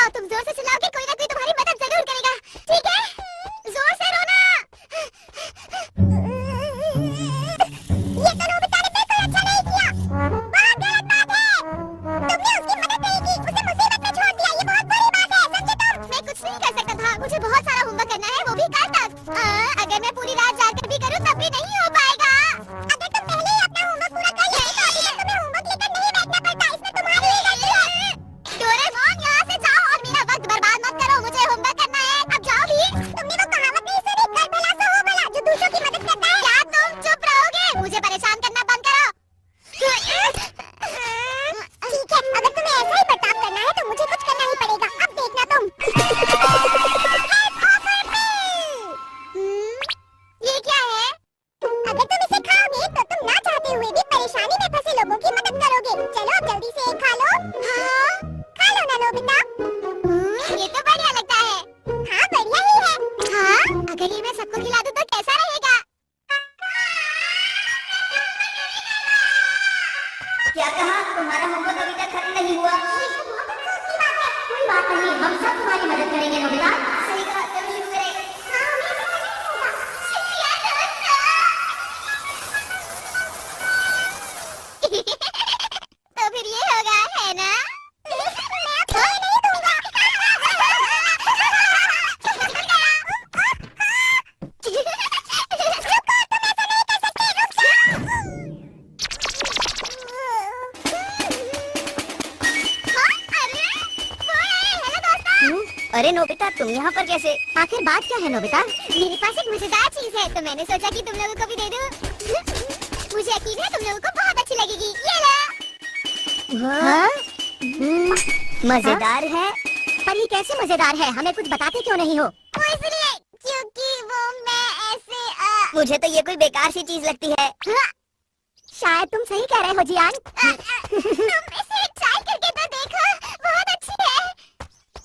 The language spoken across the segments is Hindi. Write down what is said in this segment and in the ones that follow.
चिल्लाओ, तुम जोर से चिल्लाओगे कोई ना कोई तुम्हारी मदद जरूर करेगा, ठीक है? जोर से रोना। ये तो नोबिता ने बिल्कुल अच्छा नहीं किया। बहुत गलत बात है। तुमने उसकी मदद नहीं की, उसे मुसीबत में छोड़ दिया, ये बहुत बुरी बात है, समझे तुम? मैं कुछ नहीं कर सकता था, मुझे बहुत सारा होमवर्क करना है, वो भी कल तक। अगर मैं पूरी रात जाकर भी करूं तब भी नहीं हो पाएगा। अगर तुम पहले ही अपना होमवर्क पूरा कर लेते तो अभी तक तुम्हें होमवर्क लेकर नहीं बैठना पड़ता, इसमें तुम्हारी ही गलती है। डोरेमोन, यहाँ से जाओ और मेरा वक्त बर्बाद मत करो, मुझे होमवर्क करना है, अब जाओ भी। तुमने वो कहावत नहीं सुनी, कर भला सो हो भला, जो दूसरों की मदद करता है। क्या तुम चुप रहोगे? मुझे परेशान करना बंद करो। ठीक है, अगर तुम्हें ऐसा ही बर्ताव करना है तो मुझे कुछ करना ही पड़ेगा, अब देखना तुम। ये क्या है? अगर तुम इसे खाओगे तो तुम ना चाहते हुए भी परेशानी में फंसे लोगों की मदद करोगे। चलो अब जल्दी से खा लो। हाँ, खा लो ना नोबिता। ये तो बढ़िया लगता है। हाँ, बढ़िया ही है। हाँ, अगर ये मैं सबको खिला दूं तो कैसा रहेगा? क्या कहा? तुम्हारा होमवर्क अभी तक खत्म नहीं हुआ? कोई बात नहीं, हम सब तुम्हारी मदद करेंगे नोबिता। सही कहा, चलो शुरू करें। तो फिर ये होगा, है ना? मैं अब खोने नहीं दूंगा। अरे नोबिता, तुम यहाँ पर कैसे? आखिर बात क्या है नोबिता? मेरे पास एक मजेदार चीज है तो मैंने सोचा कि तुम लोगों को भी दे दूं। मुझे यकीन है तुम लोगों को बहुत अच्छी लगेगी, ये लो। हाँ? मजेदार है? पर ये कैसे मजेदार है? हमें कुछ बताते क्यों नहीं हो? वो इसलिए क्योंकि वो मैं ऐसे मुझे तो ये कोई बेकार सी चीज लगती है। शायद तुम सही कह रहे हो जियान। तुम इसे ट्राई करके तो देखो, बहुत अच्छी है।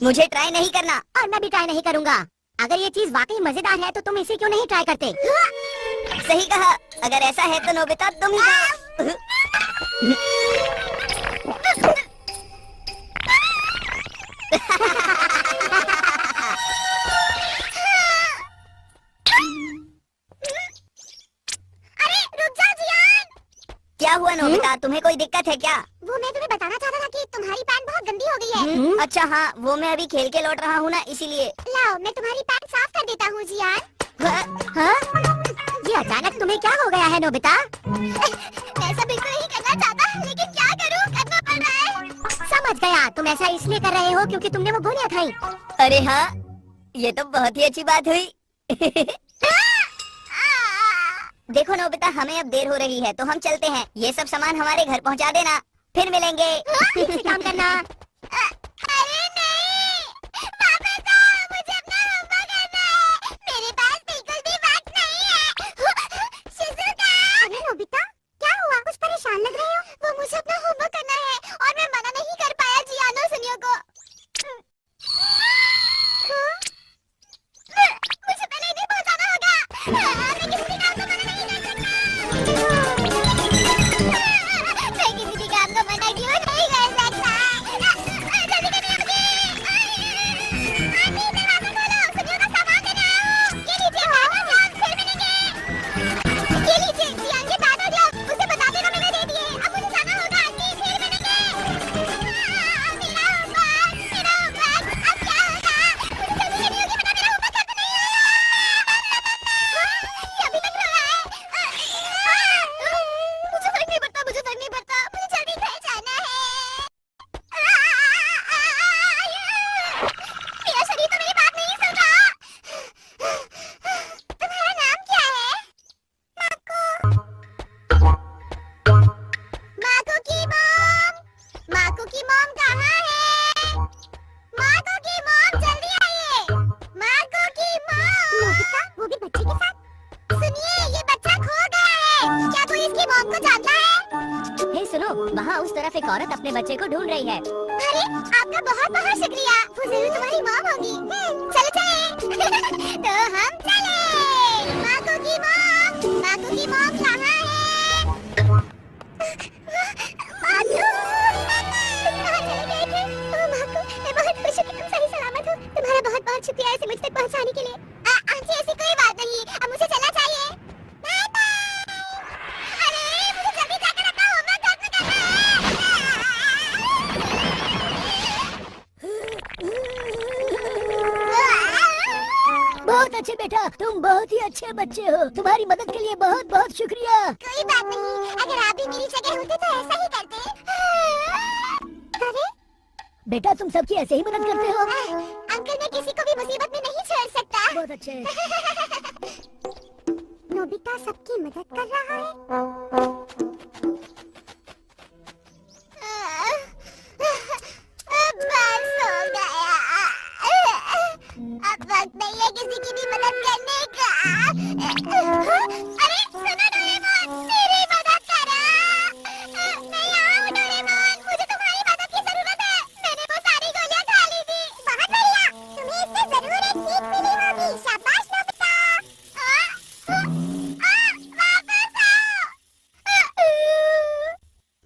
मुझे ट्राई नहीं करना और मैं भी ट्राई नहीं करूँगा। अगर ये चीज वाकई मजेदार है तो तुम इसे क्यों नहीं ट्राई करते? सही कहा, अगर ऐसा है तो नोबिता तुम ही खाओ। अरे रुक जाओ जियान। क्या हुआ नोबिता, तुम्हें कोई दिक्कत है क्या? वो मैं तुम्हें बताना चाहता था कि तुम्हारी पैंट बहुत गंदी हो गई है। अच्छा हाँ, वो मैं अभी खेल के लौट रहा हूँ ना, इसीलिए। लाओ मैं तुम्हारी पैंट साफ कर देता हूँ जियान। हाँ? ये अचानक तुम्हें क्या हो गया है नोबिता? मैं ऐसा बिल्कुल नहीं करना चाहता, लेकिन क्या करूँ, करना पड़ रहा है। समझ गया, तुम ऐसा इसलिए कर रहे हो क्योंकि तुमने वो गोलियां खाई। अरे हाँ, ये तो बहुत ही अच्छी बात हुई। देखो नोबिता, हमें अब देर हो रही है तो हम चलते हैं। ये सब सामान हमारे घर पहुंचा देना, फिर मिलेंगे। ठीक से काम करना। अरे नहीं, वापस आओ, मुझे अपना होमवर्क करना है। मेरे पास बिल्कुल भी वक्त नहीं है। शिज़ुका। अरे नोबिता, क्या हुआ? कुछ परेशान लग रहे हो? वो मुझे अपना होमवर्क करना है और मैं मना नहीं कर पाया जियान और सुनियो को। मुझे पहले इन्हें पहुंचाना होगा। मैं किसी भी काम को मना नहीं कर सकता। मैं किसी भी काम को मना क्यों नहीं कर सकता? जल्दी करिए मुझे। आंटी, दरवाजा खोलो, सुनियो का सामान देने आया हूँ। ये लीजिए बैग और ग्लव्स, फिर मिलेंगे। ये लीजिए जियान के बैग और ग्लव्स, उसे बता देना मैंने दे दिए। अब मुझे जाना होगा आंटी, फिर मिलेंगे। मेरा होमवर्क, अब क्या होगा? मुझे जल्दी करनी होगी वरना मेरा होमवर्क खत्म नहीं होगा। ये अभी तक रो रहा है। मुझे फर्क नहीं पड़ता, मुझे जल्दी घर जाना है। मेरा शरीर तो मेरी बात नहीं सुन रहा। तुम्हारा नाम क्या है? माको। माको की मॉम। माको की मॉम कहाँ है? माको की मॉम जल्दी आइए। माको की मॉम। नोबिता, वो भी बच्चे के साथ? सुनिए, ये बच्चा खो गया है। क्या कोई इसकी मॉम को जानता है? हे सुनो, वहाँ उस तरफ एक औरत अपने बच्चे को ढूंढ रही है। अरे आपका बहुत बहुत शुक्रिया, वो जरूर तुम्हारी मॉम होगी। चलो चले। तो हम चले। माको की मॉम कहाँ है? माको, कहाँ चले गए थे? ओ माको, मैं बहुत खुश हूँ कि तुम सही बहुत अच्छे बेटा, तुम बहुत ही अच्छे बच्चे हो। तुम्हारी मदद के लिए बहुत बहुत शुक्रिया। कोई बात नहीं, अगर आप भी मेरी जगह होते तो ऐसा ही करते। अरे बेटा तुम सबकी ऐसे ही मदद करते हो। अंकल, मैं किसी को भी मुसीबत में नहीं छोड़ सकता। बहुत अच्छे। नोबिता सबकी मदद कर रहा है। अब बस हो गया। अब वक्त नहीं है किसी की भी मदद करने का। अरे सुनो डोरेमोन, मेरी मदद करो। मैं यहाँ हूँ डोरेमोन, मुझे तुम्हारी मदद की जरूरत है। मैंने वो सारी गोलियाँ खा ली थी। बहुत बढ़िया, तुम्हें इससे जरूर एक सीख मिली होगी। शाबाश नोबिता। वापस आओ।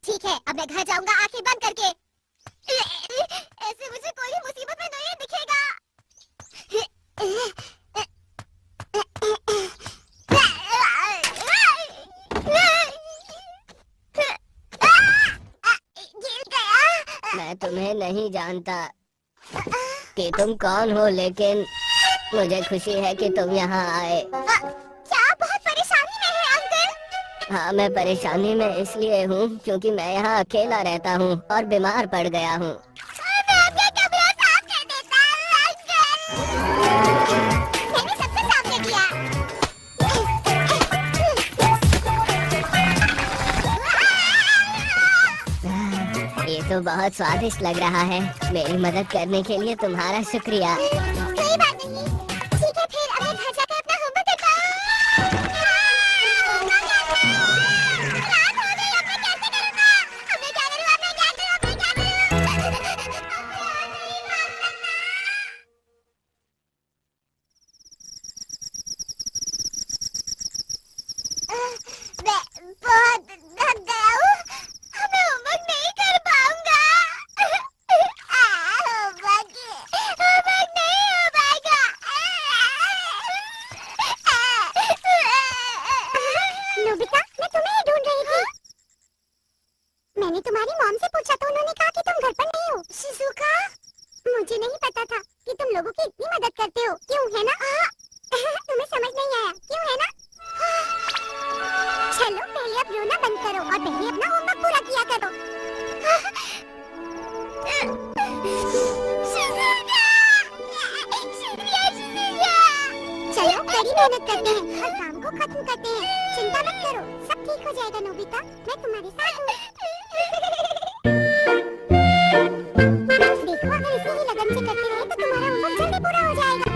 ठीक है, अब मैं घर जाऊंगा आंखें बंद करके। ऐसे मुझे कोई भी मुसीबत में नहीं दिखेगा। गिर गया। मैं तुम्हें नहीं जानता कि तुम कौन हो, लेकिन मुझे खुशी है कि तुम यहाँ आए। क्या आप बहुत परेशानी में हैं अंकल? हाँ, मैं परेशानी में इसलिए हूँ क्योंकि मैं यहाँ अकेला रहता हूँ और बीमार पड़ गया हूँ। मैं आपका कमरा साफ कर देता हूँ अंकल। मैंने सबसे साफ कर दिया। ये तो बहुत स्वादिष्ट लग रहा है। मेरी मदद करने के लिए तुम्हारा शुक्रिया। कोई बात नहीं। ठीक है, फिर अब मैं घर जाकर अपना होमवर्क करता हूँ। रात हो गई, अब मैं कैसे करूँगा? अब मैं क्या करूँ? अब मैं क्या करूँ? अब मैं क्या करूँ? मैं बहुत थक गया हूँ। अब मैं होमवर्क नहीं कर पाऊंगा। होमवर्क नहीं हो पाएगा। नोबिता, मैं तुम्हें ही ढूंढ रही थी। मैंने तुम्हारी मॉम से पूछा तो उन्होंने कहा कि तुम घर पर नहीं हो। शिजुका, मुझे नहीं पता था कि तुम लोगों की इतनी मदद करते हो। क्यों, है ना? तुम्हें समझ नहीं आया, क्यों, है ना? चलो पहले अब रोना बंद करो और पहले अपना होमवर्क पूरा किया करो। चलो कड़ी मेहनत करते हैं और काम को खत्म करते हैं। चिंता मत करो, सब ठीक हो जाएगा नोबिता, मैं तुम्हारे साथ हूँ। देखो, अगर इसे ही लगन से करते रहे तो तुम्हारा होमवर्क जल्दी पूरा हो जाएगा।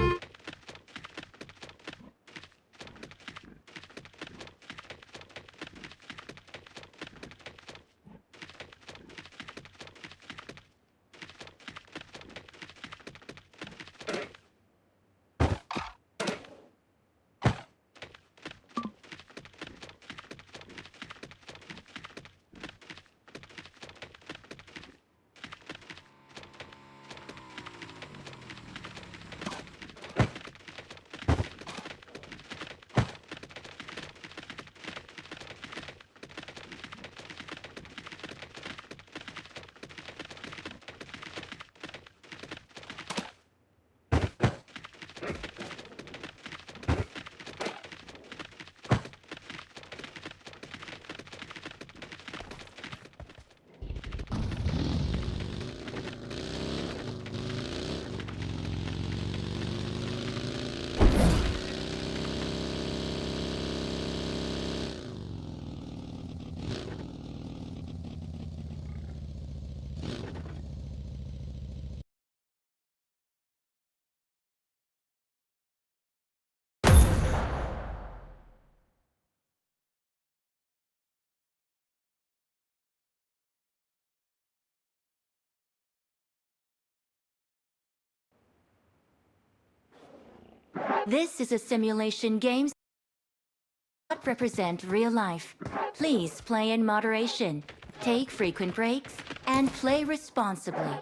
This is a simulation game that represent real life. Please play in moderation, take frequent breaks, and play responsibly.